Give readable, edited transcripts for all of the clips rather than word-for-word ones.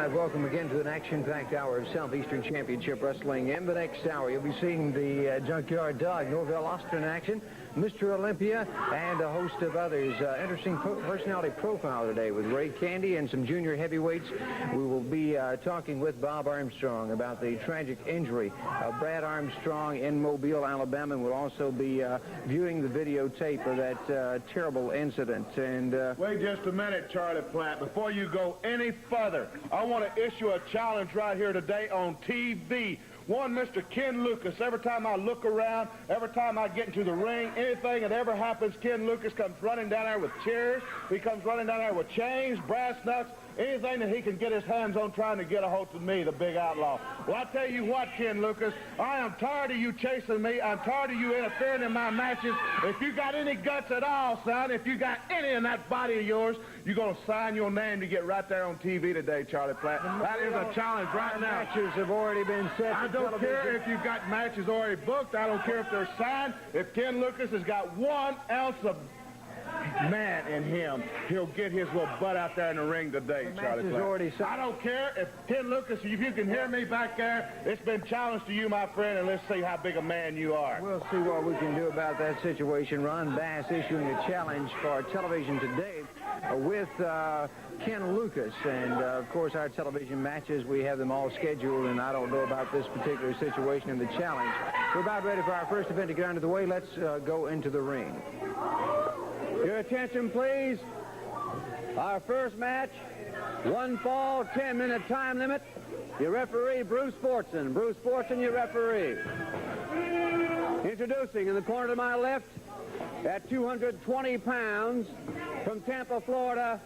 Welcome again to an action-packed hour of Southeastern Championship Wrestling. In the next hour, you'll be seeing the Junkyard Dog, Norville Austin action, Mr. Olympia, and a host of others. Interesting personality profile today with Ray Candy and some junior heavyweights. We will be talking with Bob Armstrong about the tragic injury of Brad Armstrong in Mobile, Alabama, and we'll also be viewing the videotape of that terrible incident. And wait just a minute, Charlie Platt. Before you go any further, I want to issue a challenge right here today on TV. One, Mr. Ken Lucas. Every time I look around, every time I get into the ring, anything that ever happens, Ken Lucas comes running down there with chairs. He comes running down there with chains, brass nuts, anything that he can get his hands on trying to get a hold of me, the big outlaw. Well, I tell you what, Ken Lucas, I am tired of you chasing me. I'm tired of you interfering in my matches. If you got any guts at all, son, if you got any in that body of yours, you're going to sign your name to get right there on TV today, Charlie Platt. That is a challenge right now. Matches have already been set. I don't care if you've got matches already booked. I don't care if they're signed. If Ken Lucas has got 1 ounce of man in him, he'll get his little butt out there in the ring today, Charlie Platt. I don't care if Ken Lucas, if you can hear me back there, it's been challenged to you, my friend, and let's see how big a man you are. We'll see what we can do about that situation. Ron Bass issuing a challenge for television today with Ken Lucas. And, of course, our television matches, we have them all scheduled, and I don't know about this particular situation in the challenge. We're about ready for our first event to get under the way. Let's go into the ring. Your attention, please. Our first match, 1 fall, 10-minute time limit. Your referee, Bruce Fortson. Bruce Fortson, your referee. Introducing in the corner to my left, at 220 pounds, from Tampa, Florida,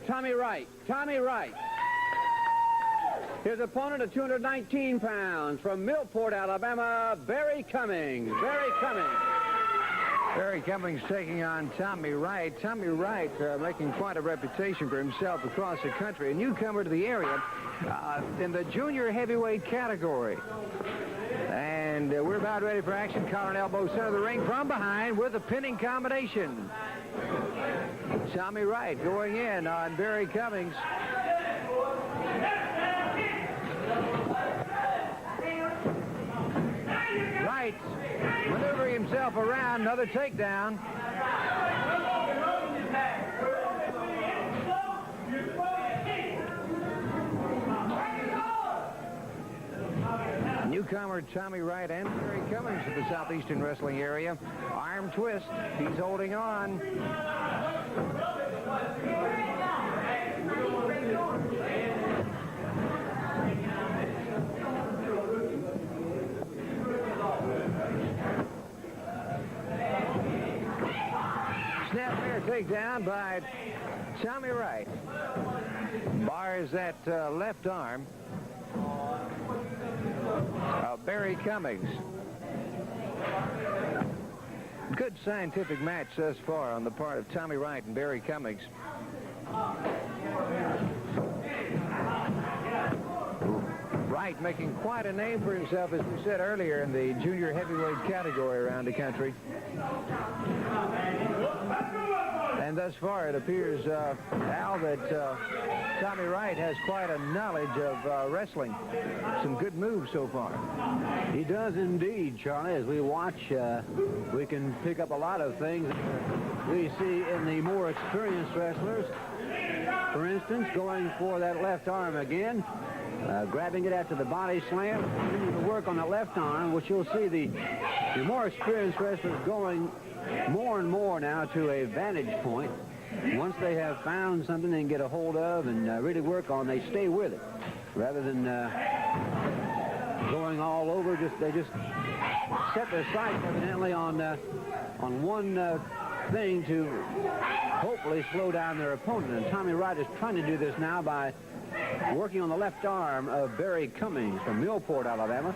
Tommy Wright. Tommy Wright. His opponent at 219 pounds, from Millport, Alabama, Barry Cummings. Barry Cummings. Barry Cummings taking on Tommy Wright. Tommy Wright making quite a reputation for himself across the country. A newcomer to the area in the junior heavyweight category. And we're about ready for action. Collar and elbow center of the ring from behind with a pinning combination. Tommy Wright going in on Barry Cummings. Wright maneuvering himself around, another takedown. Newcomer Tommy Wright and Barry Cummings to the Southeastern wrestling area. Arm twist, he's holding on. Snapmare takedown by Tommy Wright. Bars that left arm. Barry Cummings. Good scientific match thus far on the part of Tommy Wright and Barry Cummings. Wright making quite a name for himself, as we said earlier, in the junior heavyweight category around the country. And thus far, it appears, Al, that Tommy Wright has quite a knowledge of wrestling. Some good moves so far. He does indeed, Charlie. As we watch, we can pick up a lot of things we see in the more experienced wrestlers. For instance, going for that left arm again, grabbing it after the body slam, continuing to work on the left arm, which you'll see the more experienced wrestlers going more and more now to a vantage point. Once they have found something they can get a hold of and really work on, they stay with it rather than going all over. They just set their sights evidently on one thing to hopefully slow down their opponent. And Tommy Wright is trying to do this now by working on the left arm of Barry Cummings from Millport, Alabama.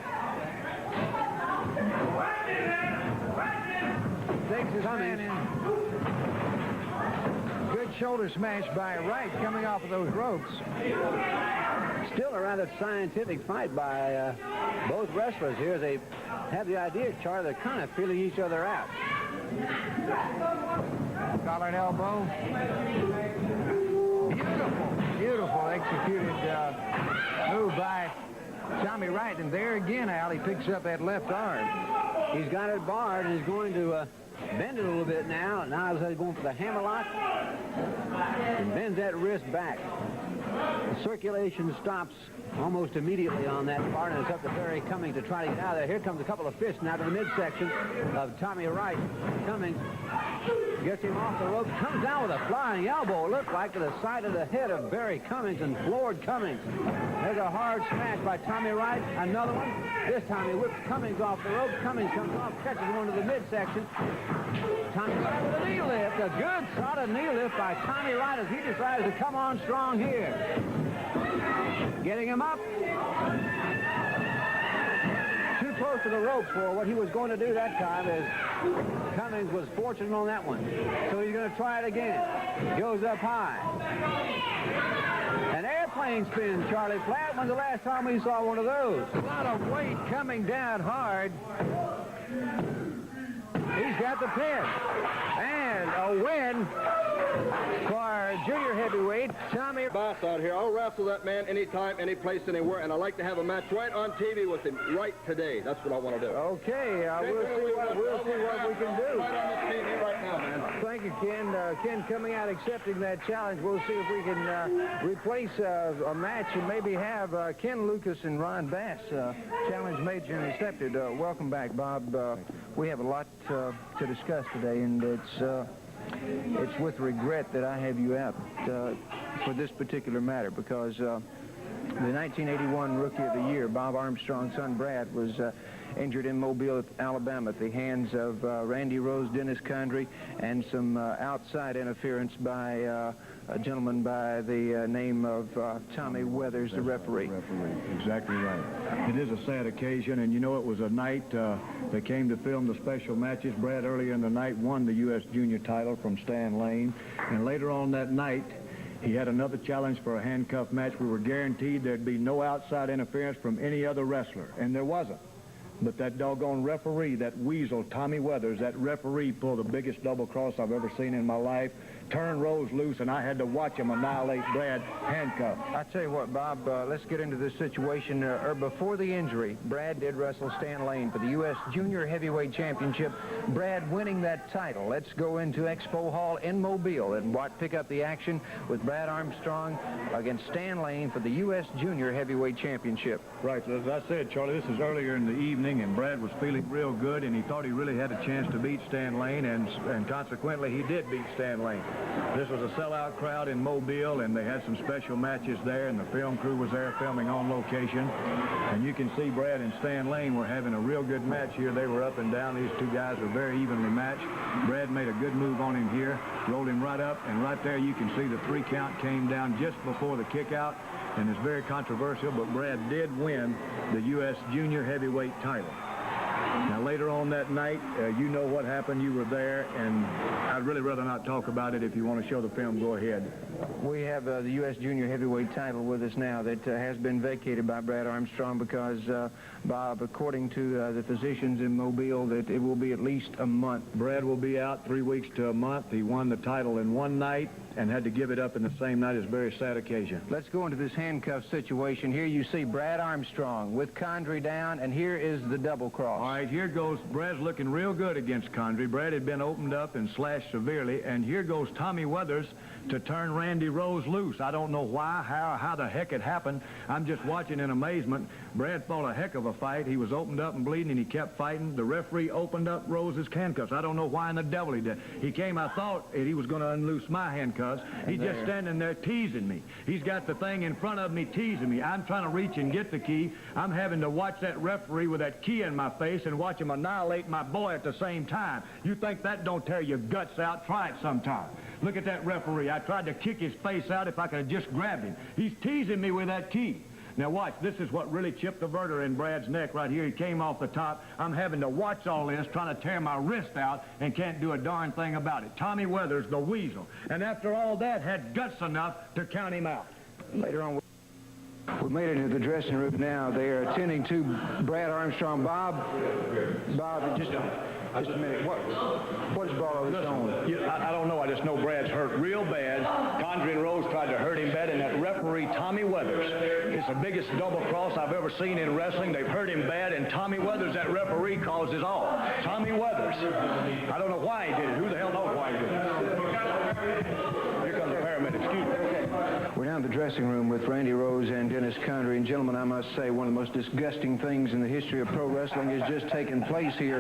Takes his man in. Good shoulder smash by Wright coming off of those ropes. Still a rather scientific fight by both wrestlers here. They have the idea, Charlie, they're kind of feeling each other out. Collar and elbow. Beautiful, beautiful execution. executed move by Tommy Wright. And there again, Al, he picks up that left arm. He's got it barred, and he's going to bend it a little bit now. Now he's going for the hammerlock and bends that wrist back. The circulation stops almost immediately on that part, and it's up to Barry Cummings to try to get out of there. Here comes a couple of fists now to the midsection of Tommy Wright. Cummings gets him off the rope, comes down with a flying elbow, looked like to the side of the head of Barry Cummings and floored Cummings. There's a hard smash by Tommy Wright. Another one. This time he whips Cummings off the rope. Cummings comes off, catches one to the midsection. Tommy Wright with a knee lift. A good, solid knee lift by Tommy Wright as he decides to come on strong here. Getting him up. Too close to the rope for what he was going to do that time, as Cummings was fortunate on that one. So he's going to try it again. Goes up high. An airplane spin, Charlie Platt. When's the last time we saw one of those? A lot of weight coming down hard. He's got the pin. And a win for junior heavyweight Tommy. Boss out here. I'll wrestle that man anytime, any place, anywhere, and I'd like to have a match right on TV with him right today. That's what I want to do. Okay, we'll see what we can do. Right on this TV right now, man. Thank you, Ken. Ken coming out accepting that challenge. We'll see if we can replace a match and maybe have Ken Lucas and Ron Bass challenge made and accepted. Welcome back, Bob. We have a lot to discuss today, and it's with regret that I have you out for this particular matter, because the 1981 Rookie of the Year, Bob Armstrong's son Brad, was injured in Mobile, Alabama, at the hands of Randy Rose, Dennis Condrey, and some outside interference by a gentleman by the name of Tommy Weathers, the referee. Exactly right. It is a sad occasion, and you know, it was a night they came to film the special matches. Brad earlier in the night won the U.S. junior title from Stan Lane, and later on that night he had another challenge for a handcuff match. We were guaranteed there'd be no outside interference from any other wrestler, and there wasn't. But that doggone referee, that weasel, Tommy Weathers, that referee pulled the biggest double cross I've ever seen in my life, turned Rose loose, and I had to watch him annihilate Brad handcuffed. I tell you what, Bob, let's get into this situation. Before the injury, Brad did wrestle Stan Lane for the U.S. Junior Heavyweight Championship. Brad winning that title. Let's go into Expo Hall in Mobile and pick up the action with Brad Armstrong against Stan Lane for the U.S. Junior Heavyweight Championship. Right, so as I said, Charlie, this is earlier in the evening, and Brad was feeling real good, and he thought he really had a chance to beat Stan Lane, and consequently he did beat Stan Lane. This was a sellout crowd in Mobile, and they had some special matches there, and the film crew was there filming on location. And you can see Brad and Stan Lane were having a real good match here. They were up and down. These two guys were very evenly matched. Brad made a good move on him here, rolled him right up, and right there you can see the 3 count came down just before the kick out, and it's very controversial, but Brad did win the U.S. Junior Heavyweight title. Now, later on that night, you know what happened. You were there, and I'd really rather not talk about it. If you want to show the film, go ahead. We have the U.S. Junior Heavyweight title with us now that has been vacated by Brad Armstrong because, Bob, according to the physicians in Mobile, that it will be at least a month. Brad will be out 3 weeks to a month. He won the title in one night and had to give it up in the same night. It's a very sad occasion. Let's go into this handcuff situation. Here you see Brad Armstrong with Condrey down, and here is the double cross. All right, here goes. Brad's looking real good against Condrey. Brad had been opened up and slashed severely, and here goes Tommy Weathers to turn Randy Rose loose. I don't know why, how the heck it happened. I'm just watching in amazement. Brad fought a heck of a fight. He was opened up and bleeding, and he kept fighting. The referee opened up Rose's handcuffs. I don't know why in the devil he did. He came, I thought he was going to unloose my handcuffs. He's just standing there teasing me. He's got the thing in front of me teasing me. I'm trying to reach and get the key. I'm having to watch that referee with that key in my face and watch him annihilate my boy at the same time. You think that don't tear your guts out? Try it sometime. Look at that referee. I tried to kick his face out if I could have just grabbed him. He's teasing me with that key. Now watch, this is what really chipped the vertebra in Brad's neck right here. He came off the top. I'm having to watch all this, trying to tear my wrist out, and can't do a darn thing about it. Tommy Weathers, the weasel. And after all that, had guts enough to count him out. Later on, we made it into the dressing room now. They are attending to Brad Armstrong. Bob, just Just a minute. What has brought all this on? I don't know. I just know Brad's hurt real bad. Condrey and Rose tried to hurt him bad, and that referee, Tommy Weathers, is the biggest double cross I've ever seen in wrestling. They've hurt him bad, and Tommy Weathers, that referee, causes all. Tommy Weathers. I don't know why he did it. Who the hell knows why he did it? Here comes the paramedic. Excuse me. We're now in the dressing room with Randy Rose and Dennis Condrey. And gentlemen, I must say one of the most disgusting things in the history of pro wrestling has just taken place here.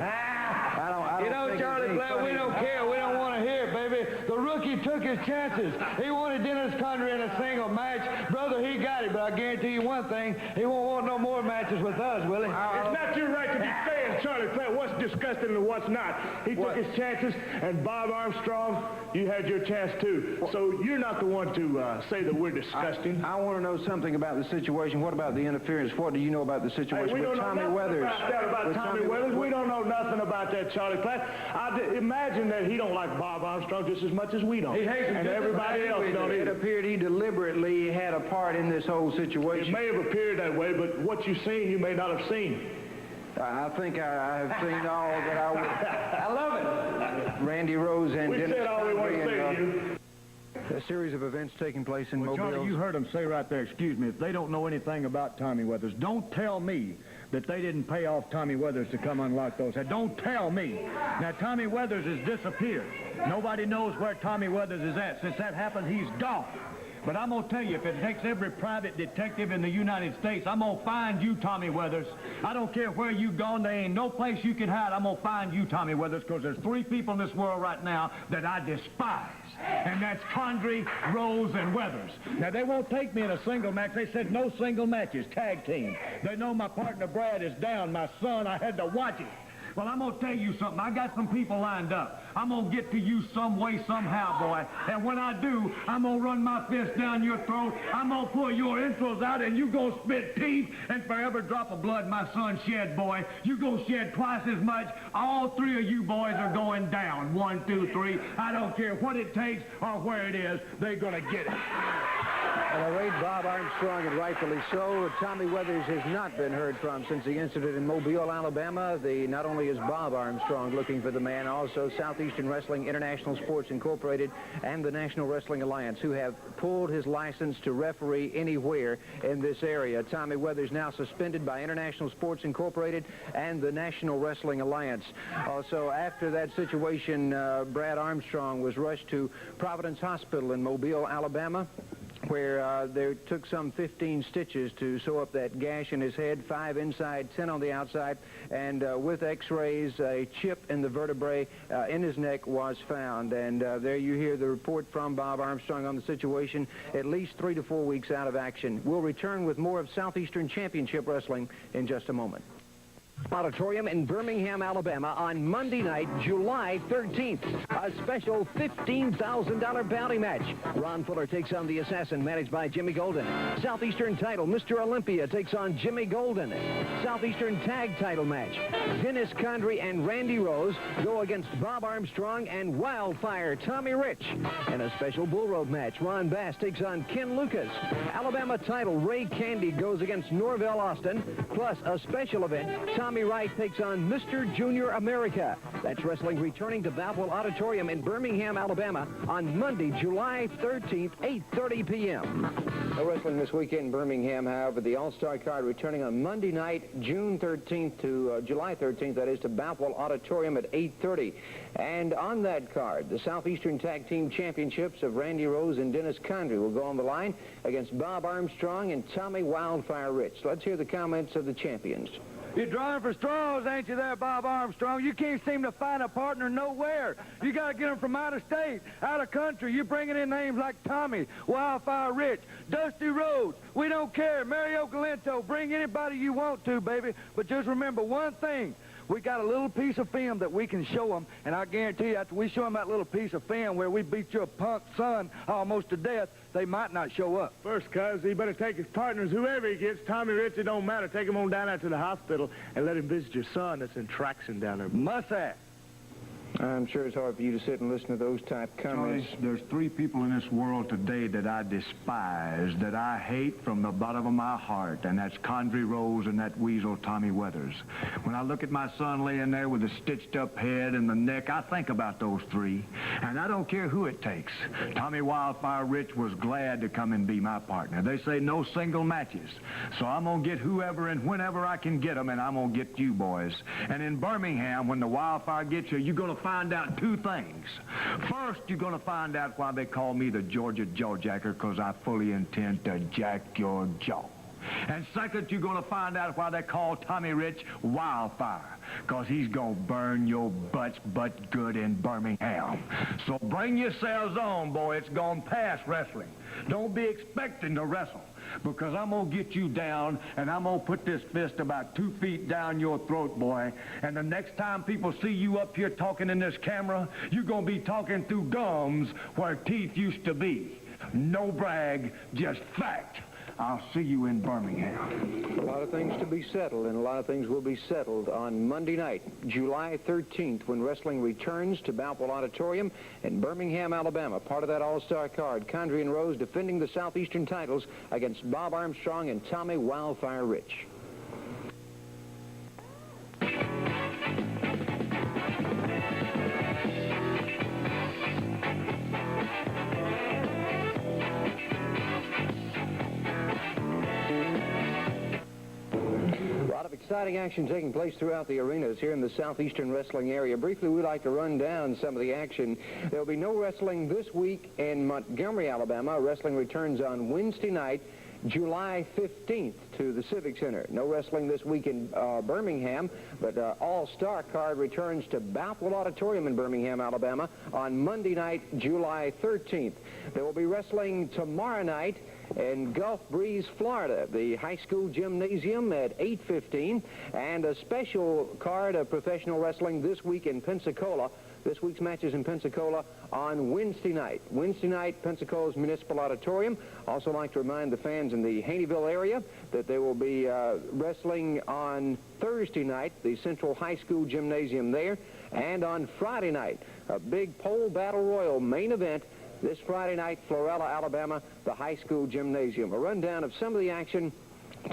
You know, Charlie Platt, we don't care. We don't want to hear it, baby. The rookie took his chances. He wanted Dennis Condrey in a single match. Brother, he got it, but I guarantee you one thing. He won't want no more matches with us, will he? It's not your right to be saying, Charlie Platt, what's disgusting and what's not. He took his chances, and Bob Armstrong, you had your chance too. So you're not the one to say that we're disgusting. I want to know something about the situation. What about the interference? What do you know about the situation with Tommy Weathers? About Tommy Weathers. We don't know nothing about that, Charlie Platt. I imagine that he don't like Bob Armstrong just as much as we don't. He hates him, and everybody else don't either. It appeared he deliberately had a part in this whole situation. It may have appeared that way, but what you've seen, you may not have seen. I think I have seen all that I would. I love it. Randy Rose and Dennis. We said all we want to say to you. A series of events taking place in Mobile. Charlie, you heard him say right there, excuse me, if they don't know anything about Tommy Weathers, don't tell me that they didn't pay off Tommy Weathers to come unlock those. Don't tell me. Now, Tommy Weathers has disappeared. Nobody knows where Tommy Weathers is at. Since that happened, he's gone. But I'm going to tell you, if it takes every private detective in the United States, I'm going to find you, Tommy Weathers. I don't care where you've gone. There ain't no place you can hide. I'm going to find you, Tommy Weathers, because there's 3 people in this world right now that I despise. And that's Condrey, Rose, and Weathers. Now, they won't take me in a single match. They said no single matches, tag team. They know my partner, Brad, is down. My son, I had to watch it. Well, I'm going to tell you something. I got some people lined up. I'm going to get to you some way, somehow, boy. And when I do, I'm going to run my fist down your throat. I'm going to pull your entrails out, and you going to spit teeth. And for every drop of blood my son shed, boy, you going to shed twice as much. All 3 of you boys are going down. 1, 2, 3. I don't care what it takes or where it is. They're going to get it. And I rate Bob Armstrong, and rightfully so. Tommy Weathers has not been heard from since the incident in Mobile, Alabama. Not only is Bob Armstrong looking for the man, also Southeastern Wrestling International Sports Incorporated and the National Wrestling Alliance, who have pulled his license to referee anywhere in this area. Tommy Weathers now suspended by International Sports Incorporated and the National Wrestling Alliance. Also, after that situation, Brad Armstrong was rushed to Providence Hospital in Mobile, Alabama, where they took some 15 stitches to sew up that gash in his head, 5 inside, 10 on the outside, and with x-rays, a chip in the vertebrae in his neck was found. And there you hear the report from Bob Armstrong on the situation, at least 3 to 4 weeks out of action. We'll return with more of Southeastern Championship Wrestling in just a moment. Auditorium in Birmingham, Alabama on Monday night, July 13th. A special $15,000 bounty match. Ron Fuller takes on the Assassin, managed by Jimmy Golden. Southeastern title, Mr. Olympia takes on Jimmy Golden. Southeastern tag title match. Dennis Condrey and Randy Rose go against Bob Armstrong and Wildfire Tommy Rich. In a special bull rope match, Ron Bass takes on Ken Lucas. Alabama title, Ray Candy goes against Norville Austin. Plus a special event, Tommy Wright takes on Mr. Junior America. That's wrestling returning to Bothwell Auditorium in Birmingham, Alabama on Monday, July 13th, 8:30 p.m. No wrestling this weekend in Birmingham, however. The All-Star card returning on Monday night, June 13th to July 13th, that is, to Bothwell Auditorium at 8:30. And on that card, the Southeastern Tag Team Championships of Randy Rose and Dennis Condrey will go on the line against Bob Armstrong and Tommy Wildfire Rich. Let's hear the comments of the champions. You're drawing for straws, ain't you there, Bob Armstrong? You can't seem to find a partner nowhere. You got to get them from out of state, out of country. You're bringing in names like Tommy, Wildfire Rich, Dusty Rhodes. We don't care. Mario Galento. Bring anybody you want to, baby. But just remember one thing. We got a little piece of film that we can show them, and I guarantee you, after we show them that little piece of film where we beat your punk son almost to death, they might not show up. First, cuz, he better take his partners, whoever he gets. Tommy Rich, it don't matter. Take him on down out to the hospital and let him visit your son that's in traction down there. Must have. I'm sure it's hard for you to sit and listen to those type comments. Charlie, there's 3 people in this world today that I despise, that I hate from the bottom of my heart, and that's Condrey Rose and that weasel Tommy Weathers. When I look at my son laying there with a stitched-up head and the neck, I think about those 3, and I don't care who it takes. Tommy Wildfire Rich was glad to come and be my partner. They say no single matches, so I'm going to get whoever and whenever I can get them, and I'm going to get you boys. And in Birmingham, when the Wildfire gets you, you're going to find out 2 things. First, you're going to find out why they call me the Georgia Jawjacker, because I fully intend to jack your jaw. And second, you're going to find out why they call Tommy Rich Wildfire, because he's going to burn your butts but good in Birmingham. So bring yourselves on, boy. It's gone past wrestling. Don't be expecting to wrestle, because I'm going to get you down, and I'm going to put this fist about 2 feet down your throat, boy. And the next time people see you up here talking in this camera, you're going to be talking through gums where teeth used to be. No brag, just fact. I'll see you in Birmingham. A lot of things to be settled, and a lot of things will be settled on Monday night, July 13th, when wrestling returns to Boutwell Auditorium in Birmingham, Alabama. Part of that all-star card, Condrey and Rose defending the Southeastern titles against Bob Armstrong and Tommy Wildfire Rich. Exciting action taking place throughout the arenas here in the Southeastern wrestling area. Briefly, we'd like to run down some of the action. There'll be no wrestling this week in Montgomery, Alabama. Wrestling returns on Wednesday night, July 15th to the Civic Center. No wrestling this week in Birmingham, but all-star card returns to Boutwell Auditorium in Birmingham, Alabama on Monday night, July 13th. There will be wrestling tomorrow night in Gulf Breeze, Florida, the high school gymnasium at 8:15, and a special card of professional wrestling this week in Pensacola. This week's matches in Pensacola on Wednesday night. Wednesday night, Pensacola's Municipal Auditorium. Also like to remind the fans in the Haneyville area that they will be wrestling on Thursday night, the Central High School Gymnasium there, and on Friday night, a big pole battle royal main event this Friday night, Florella, Alabama, the high school gymnasium. A rundown of some of the action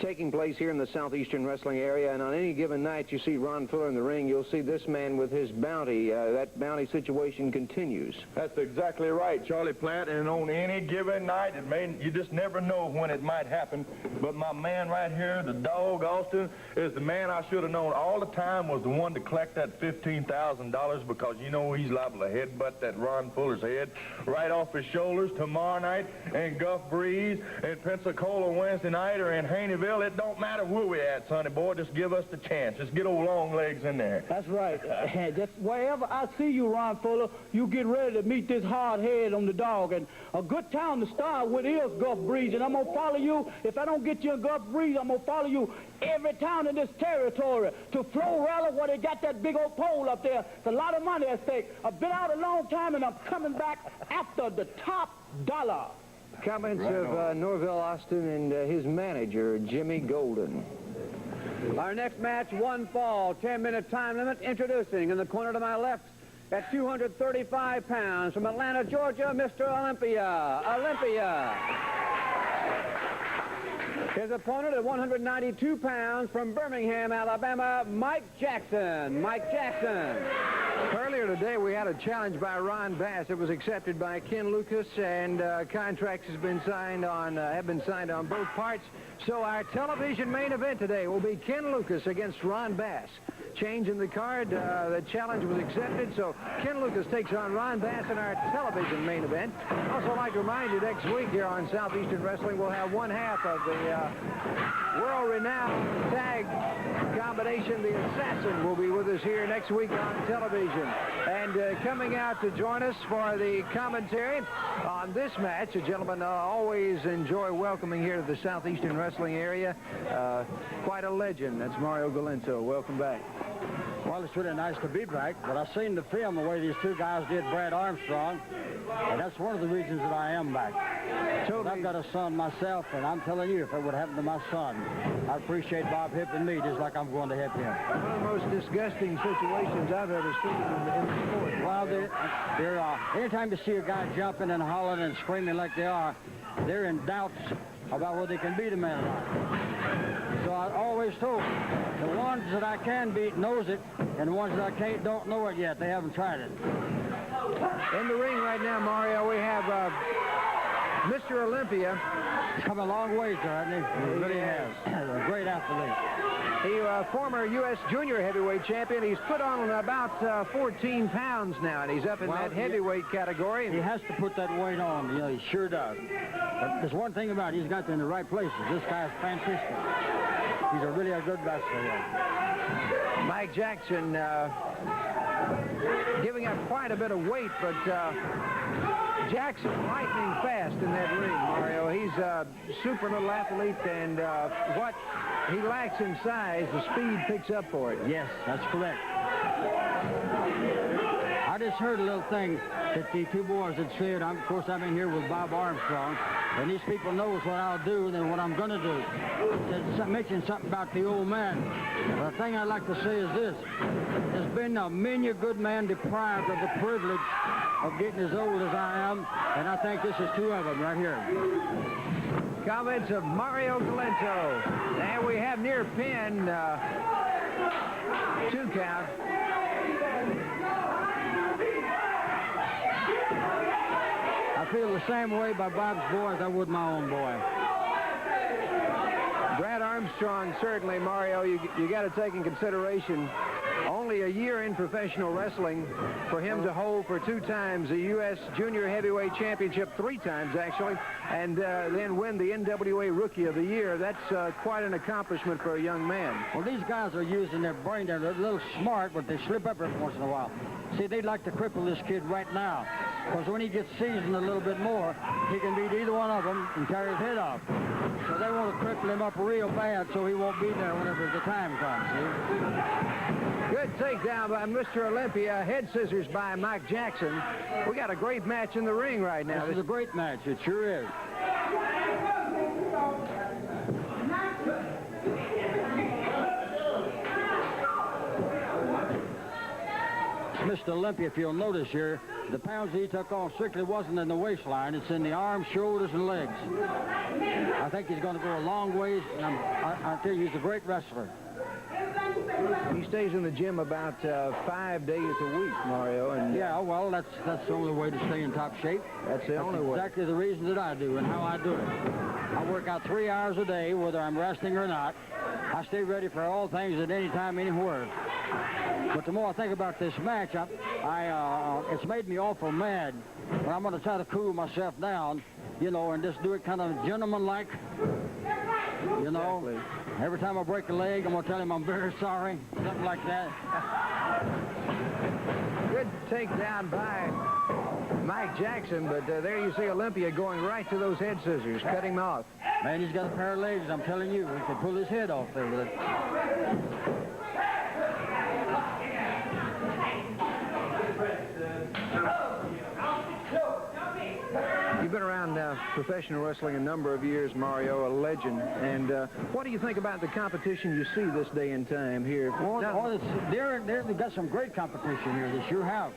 taking place here in the Southeastern wrestling area, and on any given night you see Ron Fuller in the ring, you'll see this man with his bounty. That bounty situation continues. That's exactly right, Charlie Platt, and on any given night, you just never know when it might happen. But my man right here, the dog Austin, is the man I should have known all the time was the one to collect that $15,000, because you know he's liable to headbutt that Ron Fuller's head right off his shoulders tomorrow night in Gulf Breeze, in Pensacola Wednesday night, or in Haneyville. It don't matter where we're at, sonny boy. Just give us the chance. Just get old long legs in there. That's right. Just wherever I see you, Ron Fuller, you get ready to meet this hard head on the dog. And a good town to start with is Gulf Breeze. And I'm going to follow you. If I don't get you in Gulf Breeze, I'm going to follow you every town in this territory to Florella, where they got that big old pole up there. It's a lot of money at stake. I've been out a long time, and I'm coming back after the top dollar. Comments of Norville Austin and his manager, Jimmy Golden. Our next match, one fall, 10-minute time limit. Introducing in the corner to my left at 235 pounds from Atlanta, Georgia, Mr. Olympia. His opponent at 192 pounds from Birmingham, Alabama, Mike Jackson. Earlier today, we had a challenge by Ron Bass. It was accepted by Ken Lucas, and contracts have been signed on both parts. So our television main event today will be Ken Lucas against Ron Bass. Change in the card. The challenge was accepted, so Ken Lucas takes on Ron Bass in our television main event. Also like to remind you, next week here on Southeastern Wrestling, we'll have one half of the world-renowned tag combination, the Assassin, will be with us here next week on television. And coming out to join us for the commentary on this match, a gentleman I always enjoy welcoming here to the Southeastern Wrestling area. Quite a legend. That's Mario Galento. Welcome back. Well, it's really nice to be back, but I've seen the film the way these two guys did Brad Armstrong, and that's one of the reasons that I am back. Totally. I've got a son myself, and I'm telling you, if it would happen to my son, I'd appreciate Bob hipping me just like I'm going to hip him. One of the most disgusting situations I've ever seen in the sport. Well, anytime you see a guy jumping and hollering and screaming like they are, they're in doubts about whether they can beat a man or not. So I always told them, the ones that I can beat knows it, and the ones that I can't don't know it yet. They haven't tried it. In the ring right now, Mario, we have Mr. Olympia. He's come a long ways there, hasn't he? He really has. A great athlete. He former U.S. junior heavyweight champion. He's put on about 14 pounds now, and he's up in that heavyweight category. He has to put that weight on. You know, he sure does. But there's one thing about it. He's got them in the right places. This guy's fantastic. He's a really good wrestler. Yeah. Mike Jackson giving up quite a bit of weight, but Jackson lightning fast in that ring, Mario. He's a super little athlete, and what he lacks in size, the speed picks up for it. Yes, that's correct. I just heard a little thing that the two boys had said. Of course, I've been here with Bob Armstrong, and these people knows what I'll do and what I'm going to do. They mentioned something about the old man. The thing I'd like to say is this. There's been many a good man deprived of the privilege of getting as old as I am, and I think this is two of them right here. Comments of Mario Galento. And we have near pin, 2 count. I feel the same way by Bob's boy as I would my own boy. Brad Armstrong, certainly, Mario, you got to take in consideration only a year in professional wrestling for him to hold for 2 times the U.S. Junior Heavyweight Championship, 3 times actually, and then win the NWA Rookie of the Year. That's quite an accomplishment for a young man. Well, these guys are using their brain. They're a little smart, but they slip up every once in a while. See, they'd like to cripple this kid right now, because when he gets seasoned a little bit more, he can beat either one of them and tear his head off. So they want to cripple him up real bad so he won't be there whenever the time comes, see? Good takedown by Mr. Olympia. Head scissors by Mike Jackson. We got a great match in the ring right now. This is a great match. It sure is. Mr. Olympia, if you'll notice here, the pounds he took on strictly wasn't in the waistline. It's in the arms, shoulders, and legs. I think he's going to go a long ways, and I tell you, he's a great wrestler. He stays in the gym about 5 days a week, Mario. And yeah, well, that's the only way to stay in top shape. That's the only way. Exactly the reason that I do and how I do it. I work out 3 hours a day, whether I'm wrestling or not. I stay ready for all things at any time, anywhere. But the more I think about this match, it's made me awful mad. But I'm going to try to cool myself down, you know, and just do it kind of gentleman-like. You know, exactly. Every time I break a leg, I'm going to tell him I'm very sorry, something like that. Good takedown by Mike Jackson, but there you see Olympia going right to those head scissors, cutting him off. Man, he's got a pair of legs, I'm telling you. He could pull his head off there with it. You've been around professional wrestling a number of years, Mario, a legend. And what do you think about the competition you see this day and time here? Well, they've got some great competition here. They sure have.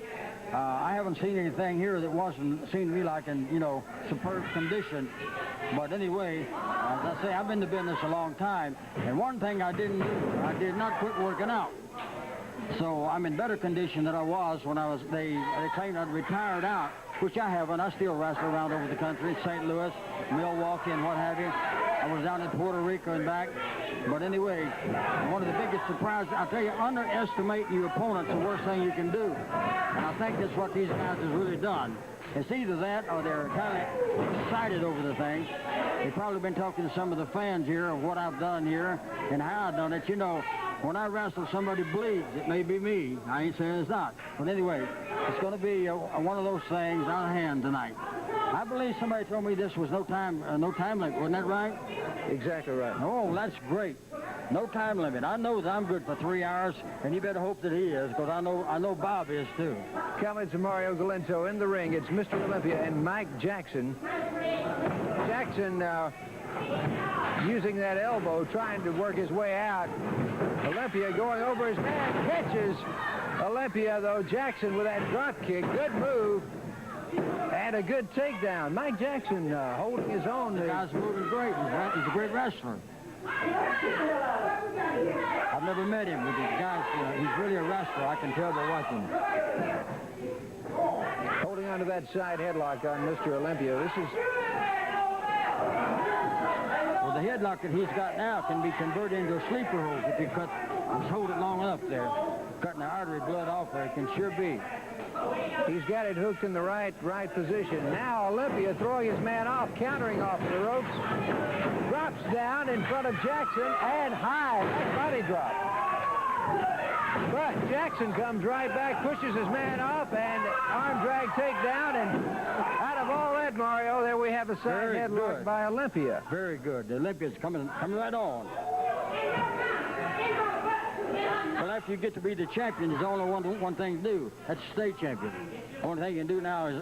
I haven't seen anything here that wasn't seen to me like in, you know, superb condition. But anyway, as I say, I've been in the business a long time. And one thing I didn't do, I did not quit working out. So I'm in better condition than I was when they claimed I'd retired out, which I haven't. I still wrestle around over the country, St. Louis, Milwaukee, and what have you. I was down in Puerto Rico and back. But anyway, one of the biggest surprises, I tell you, underestimating your opponent's the worst thing you can do. And I think that's what these guys have really done. It's either that or they're kind of excited over the thing. They've probably been talking to some of the fans here of what I've done here and how I've done it. You know, when I wrestle, somebody bleeds. It may be me. I ain't saying it's not. But anyway, it's going to be one of those things out of hand tonight. I believe somebody told me this was no time limit. Wasn't that right? Exactly right. Oh, that's great. No time limit. I know that I'm good for 3 hours, and you better hope that he is, because I know Bob is too. Coming to Mario Galento in the ring, it's Mr. Olympia and Mike Jackson. Jackson using that elbow, trying to work his way out. Olympia going over his man, catches Olympia, though. Jackson with that drop kick. Good move. And a good takedown. Mike Jackson holding his own. The guy's moving great. He's a great wrestler. I've never met him, but this guy's, he's really a wrestler. I can tell by watching him. Holding on to that side headlock on Mr. Olympia. This is... Well, the headlock that he's got now can be converted into a sleeper hold if you hold it long enough there. Cutting the artery blood off there, it can sure be. He's got it hooked in the right position. Now Olympia throwing his man off, countering off the ropes. Drops down in front of Jackson and high. Nice body drop. But Jackson comes right back, pushes his man off, and arm drag takedown. And out of all that, Mario, there we have a side headlock by Olympia. Very good. The Olympia's coming right on. But after you get to be the champion, there's only one thing to do. That's stay champion. The only thing you can do now is,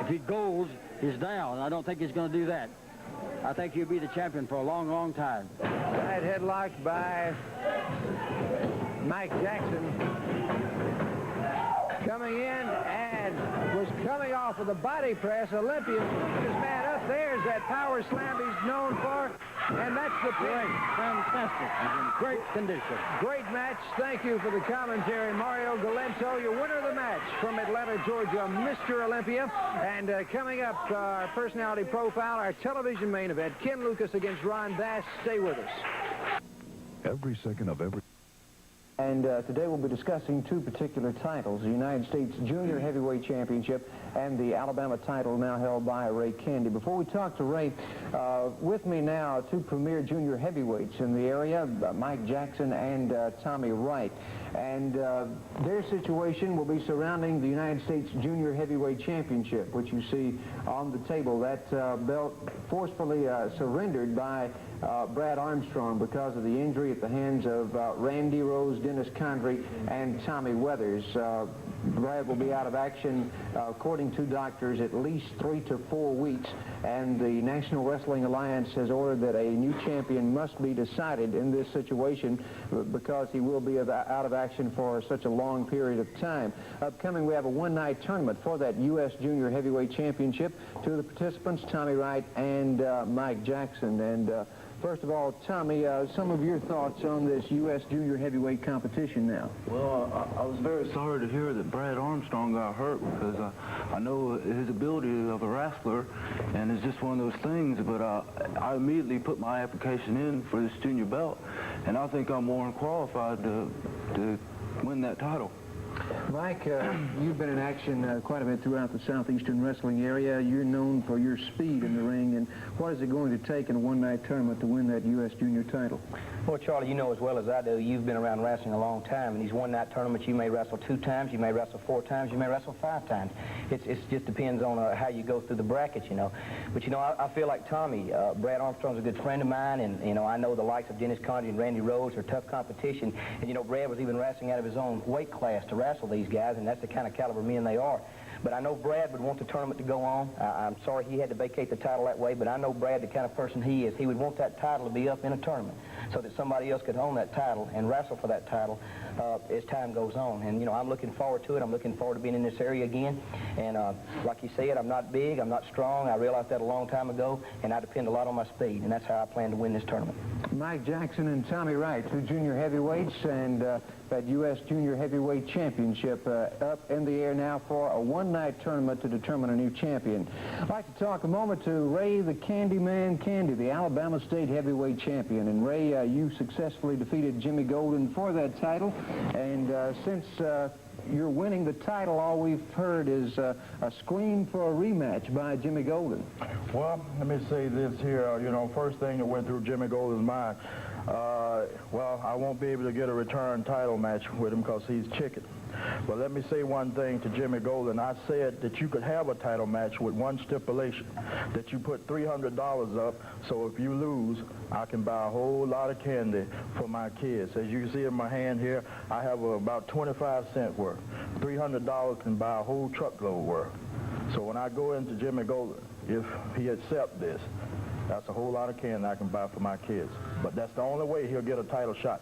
if he goes, he's down. I don't think he's going to do that. I think he'll be the champion for a long, long time. Side headlock by Mike Jackson. Coming in and was coming off with a body press. Olympia put his man up. There's that power slam he's known for. And that's the pin. Fantastic. He's in great condition. Great match. Thank you for the commentary, Mario Galento. Your winner of the match from Atlanta, Georgia, Mr. Olympia. And coming up, our personality profile, our television main event, Ken Lucas against Ron Bass. Stay with us. Every second of every... And today we'll be discussing two particular titles, the United States Junior Heavyweight Championship and the Alabama title now held by Ray Candy. Before we talk to Ray, with me now, two premier junior heavyweights in the area, Mike Jackson and Tommy Wright. And their situation will be surrounding the United States Junior Heavyweight Championship, which you see on the table. That belt forcefully surrendered by Brad Armstrong because of the injury at the hands of Randy Rose, Dennis Condrey, and Tommy Weathers. Brad will be out of action, according to doctors, at least 3 to 4 weeks, and the National Wrestling Alliance has ordered that a new champion must be decided in this situation because he will be out of action for such a long period of time. Upcoming, we have a one-night tournament for that U.S. Junior Heavyweight Championship. Two of the participants, Tommy Wright and Mike Jackson. And first of all, Tommy, some of your thoughts on this U.S. Junior Heavyweight competition now. Well, I was very sorry to hear that Brad Armstrong got hurt because I know his ability of a wrestler, and it's just one of those things, but I immediately put my application in for this junior belt, and I think I'm more than qualified to win that title. Mike, you've been in action quite a bit throughout the Southeastern wrestling area. You're known for your speed in the ring, and what is it going to take in a one-night tournament to win that U.S. Junior title? Well, Charlie, you know as well as I do, you've been around wrestling a long time. In these one-night tournaments, you may wrestle 2 times, you may wrestle 4 times, you may wrestle 5 times. It just depends on how you go through the brackets, you know. But, you know, I feel like Tommy, Brad Armstrong's a good friend of mine, and, you know, I know the likes of Dennis Condrey and Randy Rose are tough competition. And, you know, Brad was even wrestling out of his own weight class to wrestle these guys, and that's the kind of caliber men they are. But I know Brad would want the tournament to go on. I'm sorry he had to vacate the title that way, but I know Brad, the kind of person he is, he would want that title to be up in a tournament so that somebody else could own that title and wrestle for that title as time goes on. And, you know, I'm looking forward to it. I'm looking forward to being in this area again. And like you said, I'm not big, I'm not strong. I realized that a long time ago, and I depend a lot on my speed, and that's how I plan to win this tournament. Mike Jackson and Tommy Wright, two junior heavyweights, and that U.S. Junior Heavyweight Championship up in the air now for a one-night tournament to determine a new champion. I'd like to talk a moment to Ray the Candyman Candy, the Alabama State Heavyweight Champion. And Ray, you successfully defeated Jimmy Golden for that title, and since you're winning the title, all we've heard is a scream for a rematch by Jimmy Golden. Well, let me say this here. You know, first thing that went through Jimmy Golden's mind, well, I won't be able to get a return title match with him because he's chicken. But let me say one thing to Jimmy Golden. I said that you could have a title match with one stipulation, that you put $300 up, so if you lose, I can buy a whole lot of candy for my kids. As you can see in my hand here, I have about 25 cents worth. $300 can buy a whole truckload worth. So when I go into Jimmy Golden, if he accepts this, that's a whole lot of candy I can buy for my kids. But that's the only way he'll get a title shot.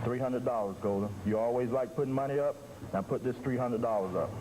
$300, Golden. You always like putting money up. Now put this $300 up.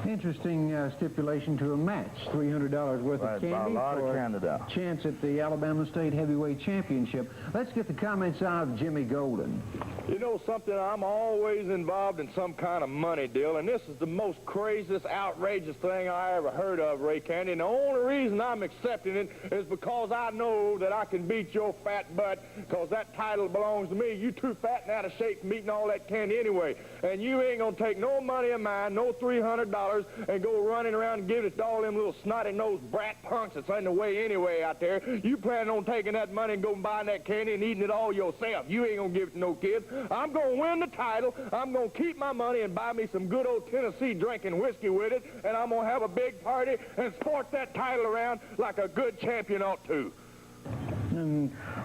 Interesting stipulation to a match. $300 worth of candy a lot for of candy down. Chance at the Alabama State Heavyweight Championship. Let's get the comments of Jimmy Golden. You know something, I'm always involved in some kind of money deal, and this is the most craziest, outrageous thing I ever heard of, Ray Candy. And the only reason I'm accepting it is because I know that I can beat your fat butt, because that title belongs to me. You too fat and out of shape from eating all that candy anyway. And you ain't going to take no money of mine, no $300, and go running around and give it to all them little snotty-nosed brat punks that's in the way anyway out there. You planning on taking that money and going buying that candy and eating it all yourself. You ain't going to give it to no kids. I'm going to win the title. I'm going to keep my money and buy me some good old Tennessee drinking whiskey with it, and I'm going to have a big party and sport that title around like a good champion ought to.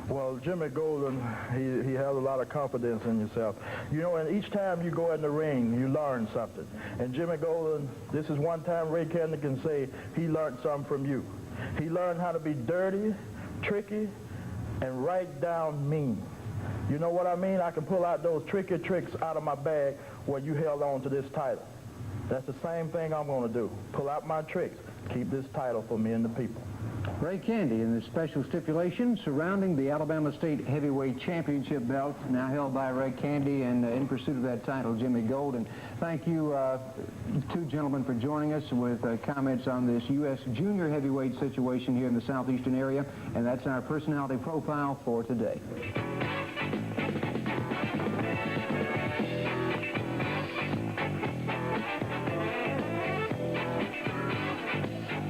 Well, Jimmy Golden, he has a lot of confidence in himself. You know, and each time you go in the ring, you learn something. And Jimmy Golden, this is one time Ray Candy can say he learned something from you. He learned how to be dirty, tricky, and right down mean. You know what I mean? I can pull out those tricky tricks out of my bag where you held on to this title. That's the same thing I'm going to do. Pull out my tricks. Keep this title for me and the people. Ray Candy in the special stipulation surrounding the Alabama State Heavyweight Championship belt, now held by Ray Candy, and in pursuit of that title, Jimmy Golden. Thank you, two gentlemen, for joining us with comments on this U.S. junior heavyweight situation here in the Southeastern area, and that's our personality profile for today.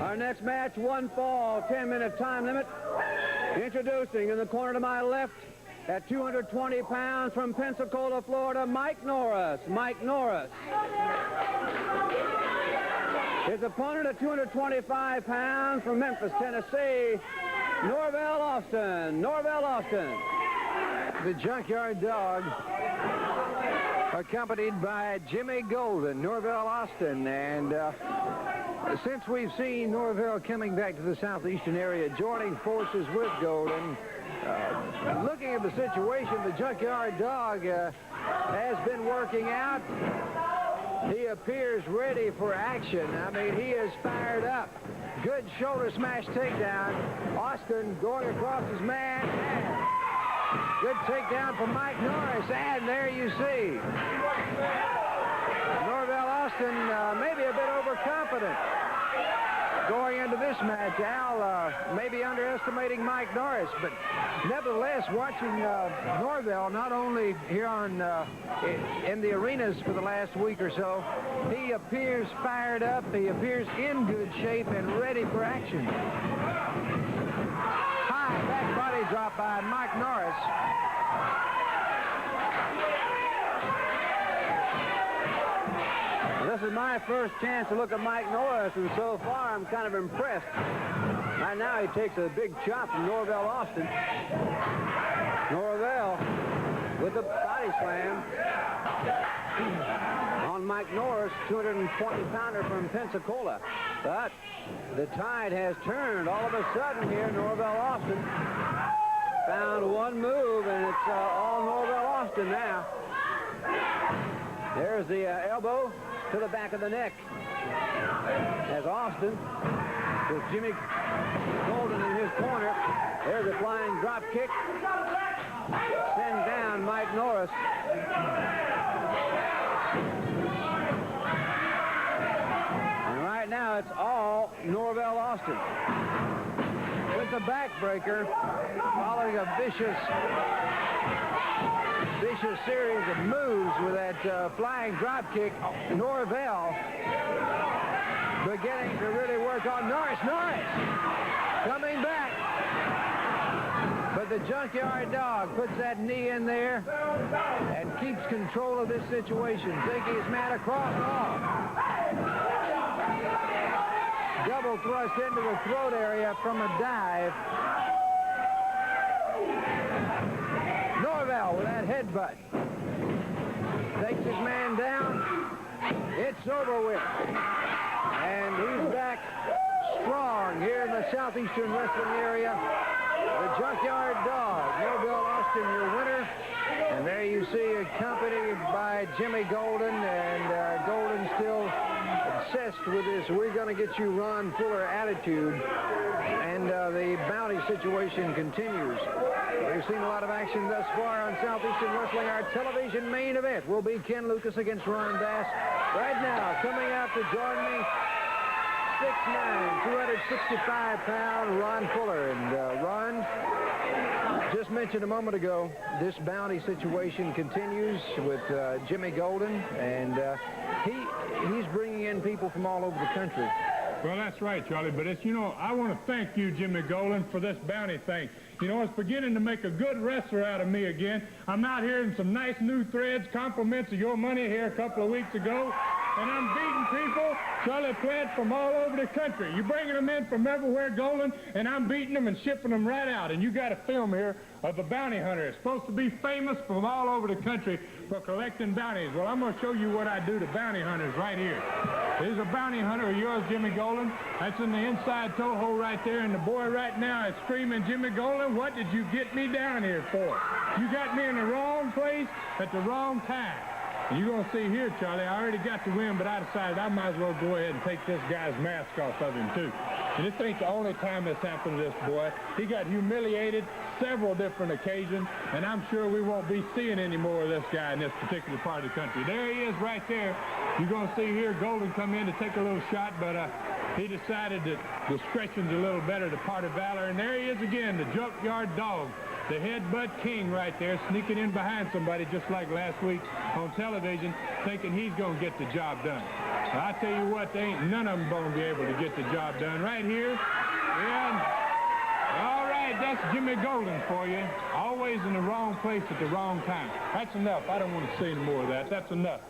Our next match, one fall, 10-minute time limit. Introducing in the corner to my left, at 220 pounds from Pensacola, Florida, Mike Norris. Mike Norris. His opponent at 225 pounds from Memphis, Tennessee, Norville Austin. Norville Austin. The Junkyard Dog, accompanied by Jimmy Golden, Norville Austin, and since we've seen Norville coming back to the Southeastern area, joining forces with Golden, looking at the situation, the Junkyard Dog has been working out. He appears ready for action. I mean, he is fired up. Good shoulder smash takedown. Austin going across his man. And good takedown from Mike Norris. And there you see Norville Austin maybe a bit overconfident going into this match. Al maybe underestimating Mike Norris, but nevertheless, watching Norville not only here on in the arenas for the last week or so, he appears fired up, he appears in good shape and ready for action. High back body drop by Mike Norris. This is my first chance to look at Mike Norris, and so far I'm kind of impressed. Right now he takes a big chop from Norville Austin. Norville with a body slam on Mike Norris, 220-pounder from Pensacola. But the tide has turned all of a sudden here. Norville Austin found one move, and it's all Norville Austin now. There's the elbow to the back of the neck as Austin, with Jimmy Golden in his corner. There's a flying drop kick. Sends down Mike Norris. And right now it's all Norville Austin. With the backbreaker, following a vicious series of moves with that flying drop kick. Norville beginning to really work on Norris. Norris coming back. But the Junkyard Dog puts that knee in there and keeps control of this situation, taking his man across off. Double thrust into the throat area from a dive. Norville with that headbutt. Takes his man down. It's over with. And he's back strong here in the Southeastern wrestling area. The Junkyard Dog, Norville Austin, your winner. And there you see, accompanied by Jimmy Golden, and Golden still obsessed with this "we're going to get you Ron Fuller" attitude. And the bounty situation continues. We've seen a lot of action thus far on Southeastern Wrestling. Our television main event will be Ken Lucas against Ron Bass. Right now, coming out to join me, 6'9", 265-pound Ron Fuller. And Ron, just mentioned a moment ago, this bounty situation continues with Jimmy Golden, and he's bringing in people from all over the country. Well, that's right, Charlie, but it's, you know, I want to thank you, Jimmy Golden, for this bounty thing. You know, it's beginning to make a good wrestler out of me again. I'm out here in some nice new threads, compliments of your money here a couple of weeks ago, and I'm beating people, Charlie Platt, from all over the country. You're bringing them in from everywhere, Golden, and I'm beating them and shipping them right out. And you got a film here of a bounty hunter. It's supposed to be famous from all over the country for collecting bounties. Well, I'm going to show you what I do to bounty hunters right here. Here's a bounty hunter of yours, Jimmy Golden. That's in the inside toe hole right there, and the boy right now is screaming, "Jimmy Golden, what did you get me down here for? You got me in the wrong place at the wrong time." And you're going to see here, Charlie, I already got the win, but I decided I might as well go ahead and take this guy's mask off of him, too. And this ain't the only time this happened to this boy. He got humiliated several different occasions, and I'm sure we won't be seeing any more of this guy in this particular part of the country. There he is right there. You're going to see here Golden come in to take a little shot, but he decided that discretion's a little better, the part of valor. And there he is again, the Junkyard Dog, the headbutt king right there, sneaking in behind somebody just like last week on television, thinking he's going to get the job done. Well, I tell you what, they ain't none of them going to be able to get the job done. Right here, and all right, that's Jimmy Golden for you. Always in the wrong place at the wrong time. That's enough. I don't want to see any more of that. That's enough.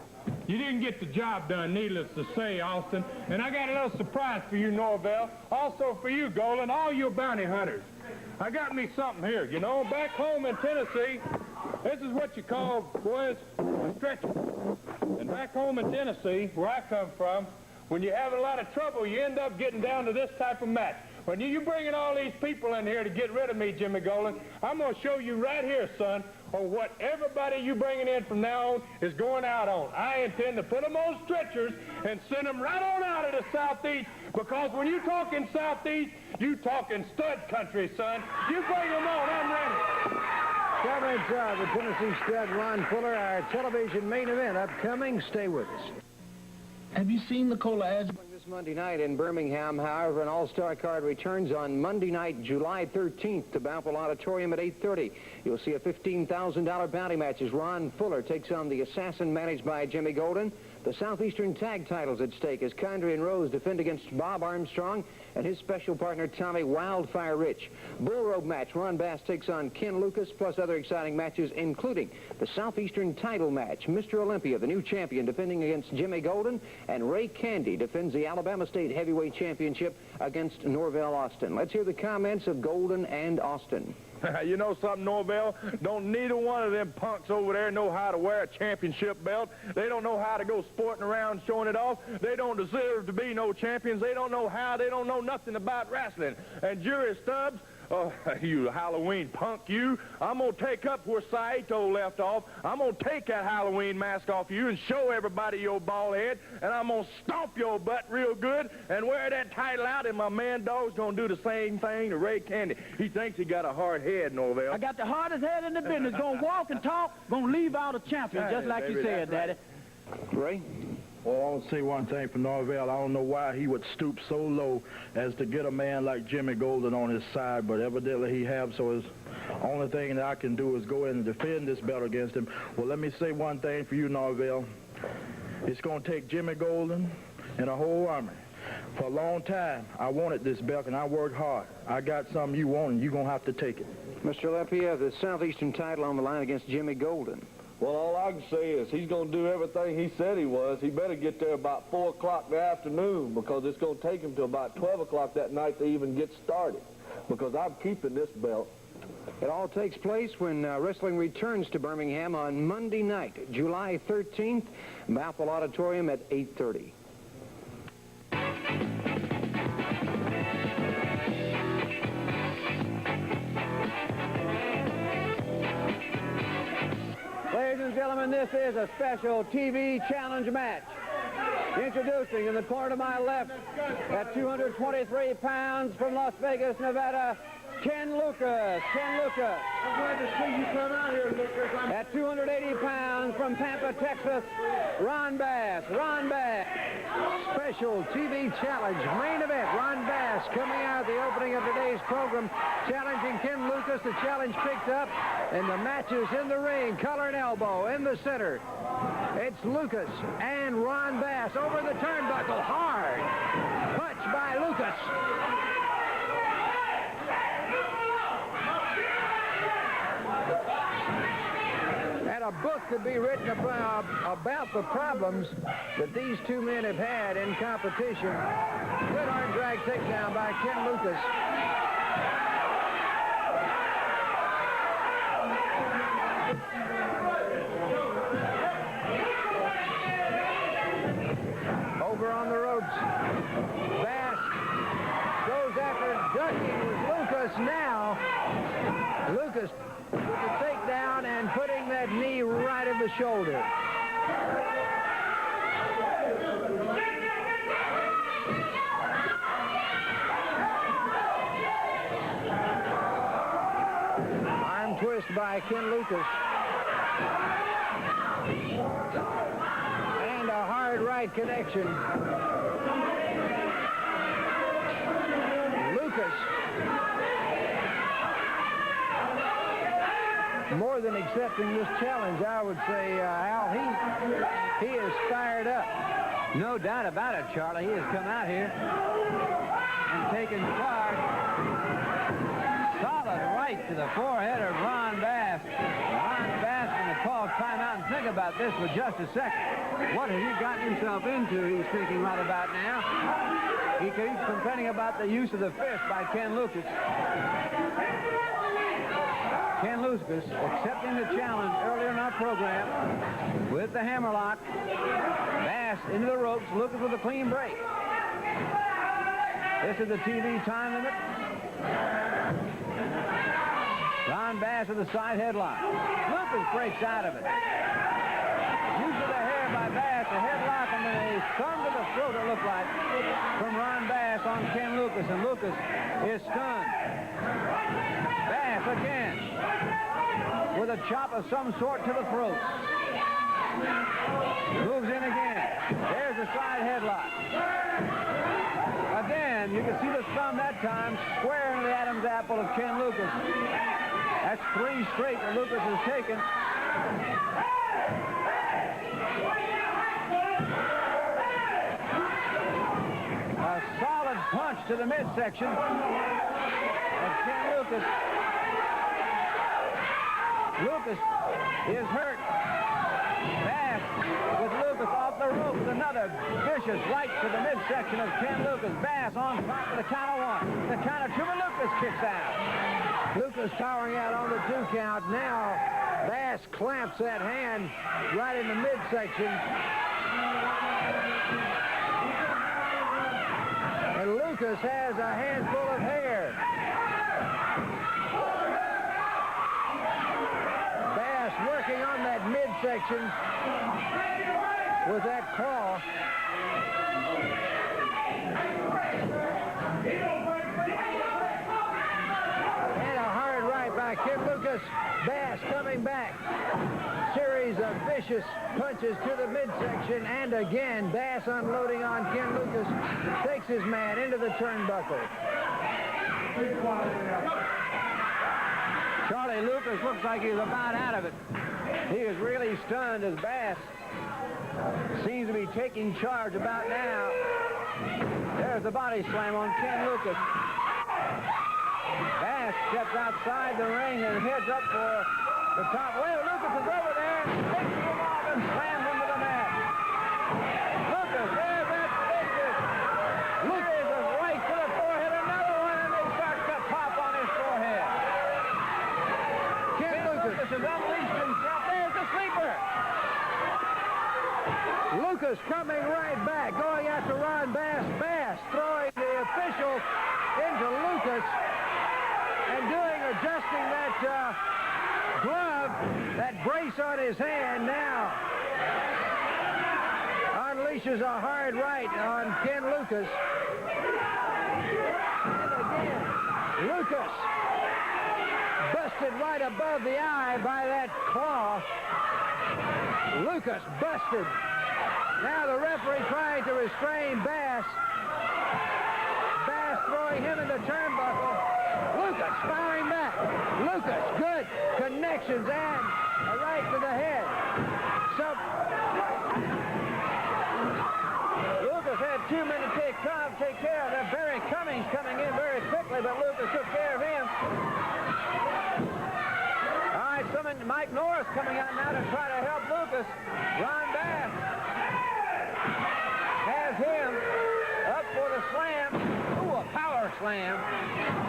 You didn't get the job done, needless to say, Austin. And I got a little surprise for you, Norville. Also for you, Golden, all you bounty hunters. I got me something here. You know, back home in Tennessee, this is what you call, boys, a stretcher. And back home in Tennessee, where I come from, when you have a lot of trouble, you end up getting down to this type of mat. When you bringing all these people in here to get rid of me, Jimmy Golden, I'm going to show you right here, son, on what everybody you bringing in from now on is going out on. I intend to put them on stretchers and send them right on out of the Southeast, because when you talk in Southeast, you talking stud country, son. You bring them on. I'm ready. Coverage of the Tennessee stud Ron Fuller, our television main event upcoming. Stay with us. Have you seen the Cola ads? This Monday night in Birmingham, however, an all-star card returns on Monday night, July 13th to Balfour Auditorium at 8:30. You'll see a $15,000 bounty match as Ron Fuller takes on the Assassin managed by Jimmy Golden. The Southeastern tag titles at stake as Condrey and Rose defend against Bob Armstrong and his special partner Tommy Wildfire Rich. Bull rope match, Ron Bass takes on Ken Lucas, plus other exciting matches, including the Southeastern title match. Mr. Olympia, the new champion, defending against Jimmy Golden, and Ray Candy defends the Alabama State Heavyweight Championship against Norville Austin. Let's hear the comments of Golden and Austin. You know something, Norville? Don't neither one of them punks over there know how to wear a championship belt. They don't know how to go sporting around showing it off. They don't deserve to be no champions. They don't know how. They don't know nothing about wrestling. And Jury Stubbs, oh, you Halloween punk, you. I'm going to take up where Saito left off. I'm going to take that Halloween mask off you and show everybody your bald head, and I'm going to stomp your butt real good and wear that title out, and my man Dog's going to do the same thing to Ray Candy. He thinks he got a hard head, Norville. I got the hardest head in the business. Going to walk and talk, going to leave out a champion, just like you said, Daddy. Ray? Well, I want to say one thing for Norville. I don't know why he would stoop so low as to get a man like Jimmy Golden on his side, but evidently he has, so his only thing that I can do is go in and defend this belt against him. Well, let me say one thing for you, Norville. It's going to take Jimmy Golden and a whole army. For a long time, I wanted this belt, and I worked hard. I got something you want, and you're going to have to take it. Mr. Olympia, the Southeastern title on the line against Jimmy Golden. Well, all I can say is he's going to do everything he said he was. He better get there about 4 o'clock in the afternoon, because it's going to take him to about 12 o'clock that night to even get started, because I'm keeping this belt. It all takes place when wrestling returns to Birmingham on Monday night, July 13th, Bethel Auditorium at 8:30. Ladies and gentlemen, this is a special TV challenge match. Introducing in the corner to my left, at 223 pounds from Las Vegas, Nevada, Ken Lucas. Ken Lucas. I'm glad to see you come out here, Lucas. At 280 pounds from Tampa, Texas, Ron Bass. Ron Bass. Special TV challenge, main event. Ron Bass coming out at the opening of today's program, challenging Ken Lucas. The challenge picked up, and the match is in the ring. Collar and elbow in the center. It's Lucas and Ron Bass over the turnbuckle. Hard punch by Lucas. And a book could be written about the problems that these two men have had in competition. Good arm drag takedown by Ken Lucas. Over on the ropes. Bass goes after ducking with Lucas now. Lucas with the takedown and putting that knee right in the shoulder. Arm twist by Ken Lucas. And a hard right connection. Lucas, more than accepting this challenge, I would say, Al, he is fired up. No doubt about it, Charlie. He has come out here and taken charge. Solid right to the forehead of Ron Bass. Ron Bass going to call timeout and think about this for just a second. What has he gotten himself into, he's thinking right about now. He keeps complaining about the use of the fist by Ken Lucas. Ken Lucas accepting the challenge earlier in our program with the hammerlock. Bass into the ropes. Lucas with a clean break. This is the TV time limit. Ron Bass with a side headlock. Lucas breaks out of it. Use of the hair by Bass, a headlock, and then a thumb to the throat, it looked like, from Ron Bass on Ken Lucas, and Lucas is stunned. Bass again with a chop of some sort to the throat. Moves in again. There's a side headlock. Again, you can see the thumb that time square into the Adam's apple of Ken Lucas. That's 3 straight that Lucas has taken. A solid punch to the midsection of Ken Lucas. Lucas is hurt. Bass with Lucas off the ropes. Another vicious right to the midsection of Ken Lucas. Bass on top of the count of 1. The count of 2, and Lucas kicks out. Lucas powering out on the 2 count. Now Bass clamps that hand right in the midsection. And Lucas has a handful of hair. Bass working on that midsection with that claw. And a hard right by Ken Lucas. Bass coming back. Series of vicious punches to the midsection, and again Bass unloading on Ken Lucas. Takes his man into the turnbuckle. Charlie, Lucas looks like he's about out of it. He is really stunned as Bass seems to be taking charge about now. There's There's a body slam on Ken Lucas. Bass steps outside the ring and heads up for the top. Well, Lucas is over there, takes him off and slams him to the mat. Lucas, there's that business. Lucas is right to the forehead, another one, and they start to pop on his forehead. Ken Lucas has unleashed himself. There's the sleeper. Lucas coming right back, going after Ron Bass. Bass throwing the official into Lucas and adjusting that glove, that brace on his hand now. Unleashes a hard right on Ken Lucas. And again, Lucas busted right above the eye by that claw. Lucas busted. Now the referee trying to restrain Bass. Bass throwing him in the turnbuckle. Lucas firing back. Lucas, good connections and a right to the head. So Lucas had 2 minutes to take care of that. Barry Cummings coming in very quickly, but Lucas took care of him. All right, Mike Norris coming out now to try to help Lucas. Ron Bass has him up for the slam. Ooh, a power slam.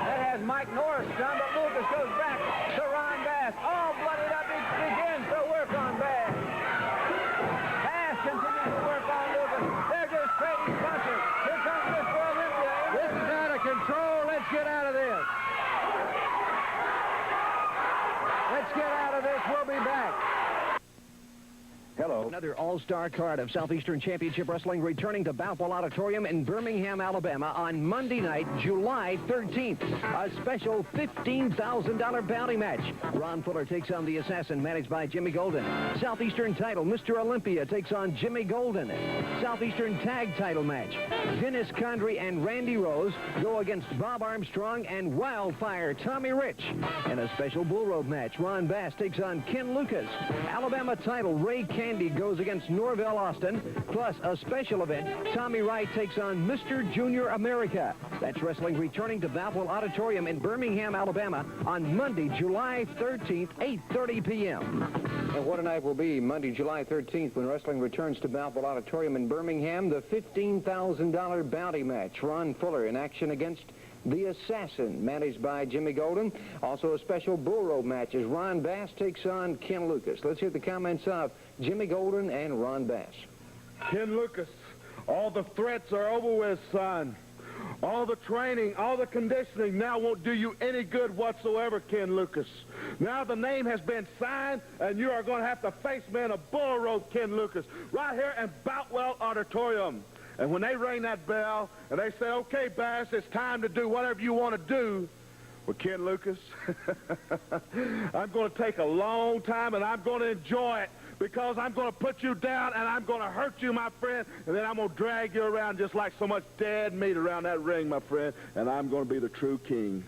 That has Mike Norris done, but Lucas goes back to Ron Bass. All blooded up. He begins to work on Bass. Bass continues to work on Lucas. They're just trading punches. Here comes Mr. Olympia. This is out of control. Let's get out of this. Let's get out of this. We'll be back. Hello. Another all-star card of Southeastern Championship Wrestling returning to Boutwell Auditorium in Birmingham, Alabama on Monday night, July 13th. A special $15,000 bounty match. Ron Fuller takes on the Assassin, managed by Jimmy Golden. Southeastern title, Mr. Olympia takes on Jimmy Golden. Southeastern tag title match. Dennis Condrey and Randy Rose go against Bob Armstrong and Wildfire Tommy Rich. In a special bull rope match, Ron Bass takes on Ken Lucas. Alabama title, Ray Candy goes against Norville Austin, plus a special event, Tommy Wright takes on Mr. Junior America. That's wrestling returning to Boutwell Auditorium in Birmingham, Alabama on Monday, July 13th, 8:30 p.m. And what a night will be Monday, July 13th when wrestling returns to Boutwell Auditorium in Birmingham, the $15,000 bounty match. Ron Fuller in action against the Assassin, managed by Jimmy Golden. Also a special bull rope match as Ron Bass takes on Ken Lucas. Let's hear the comments of Jimmy Golden and Ron Bass. Ken Lucas, all the threats are over with, son. All the training, all the conditioning now won't do you any good whatsoever, Ken Lucas. Now the name has been signed, and you are going to have to face me in a bull rope, Ken Lucas, right here in Boutwell Auditorium. And when they ring that bell and they say, okay, Bass, it's time to do whatever you want to do, well, Ken Lucas, I'm going to take a long time and I'm going to enjoy it because I'm going to put you down and I'm going to hurt you, my friend, and then I'm going to drag you around just like so much dead meat around that ring, my friend, and I'm going to be the true king.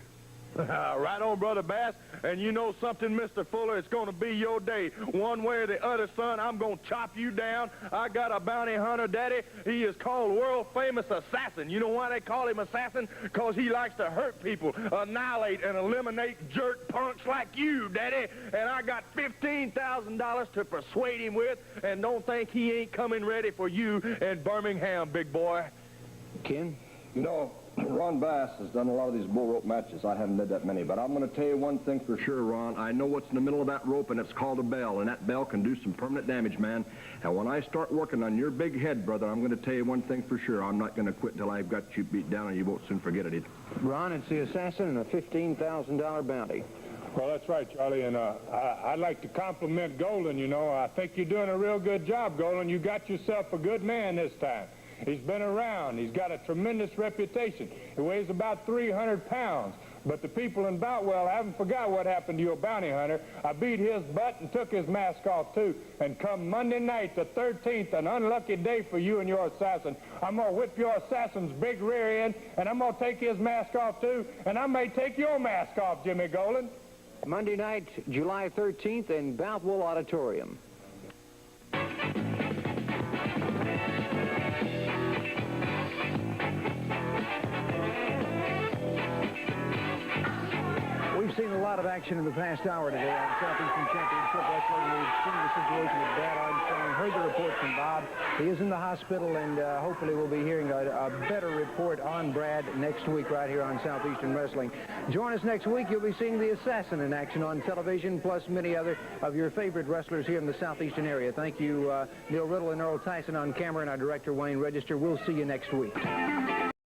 Right on, Brother Bass. And you know something, Mr. Fuller, it's going to be your day. One way or the other, son, I'm going to chop you down. I got a bounty hunter, Daddy. He is called world-famous Assassin. You know why they call him Assassin? Because he likes to hurt people, annihilate and eliminate jerk punks like you, Daddy. And I got $15,000 to persuade him with, and don't think he ain't coming ready for you in Birmingham, big boy. Ken? You know, Ron Bass has done a lot of these bull rope matches. I haven't did that many, but I'm going to tell you one thing for sure, Ron. I know what's in the middle of that rope, and it's called a bell, and that bell can do some permanent damage, man. And when I start working on your big head, brother, I'm going to tell you one thing for sure. I'm not going to quit till I've got you beat down, and you won't soon forget it either. Ron, it's the Assassin and a $15,000 bounty. Well, that's right, Charlie, and I'd like to compliment Golden, you know. I think you're doing a real good job, Golden. You got yourself a good man this time. He's been around. He's got a tremendous reputation. He weighs about 300 pounds. But the people in Boutwell haven't forgot what happened to your bounty hunter. I beat his butt and took his mask off, too. And come Monday night, the 13th, an unlucky day for you and your assassin, I'm going to whip your assassin's big rear end, and I'm going to take his mask off, too. And I may take your mask off, Jimmy Golden. Monday night, July 13th in Boutwell Auditorium. We've seen a lot of action in the past hour today on Southeastern Championship Wrestling. We've seen the situation with Brad Armstrong, heard the report from Bob. He is in the hospital, and hopefully we'll be hearing a better report on Brad next week right here on Southeastern Wrestling. Join us next week. You'll be seeing the Assassin in action on television, plus many other of your favorite wrestlers here in the Southeastern area. Thank you, Neil Riddle and Earl Tyson on camera, and our director, Wayne Register. We'll see you next week.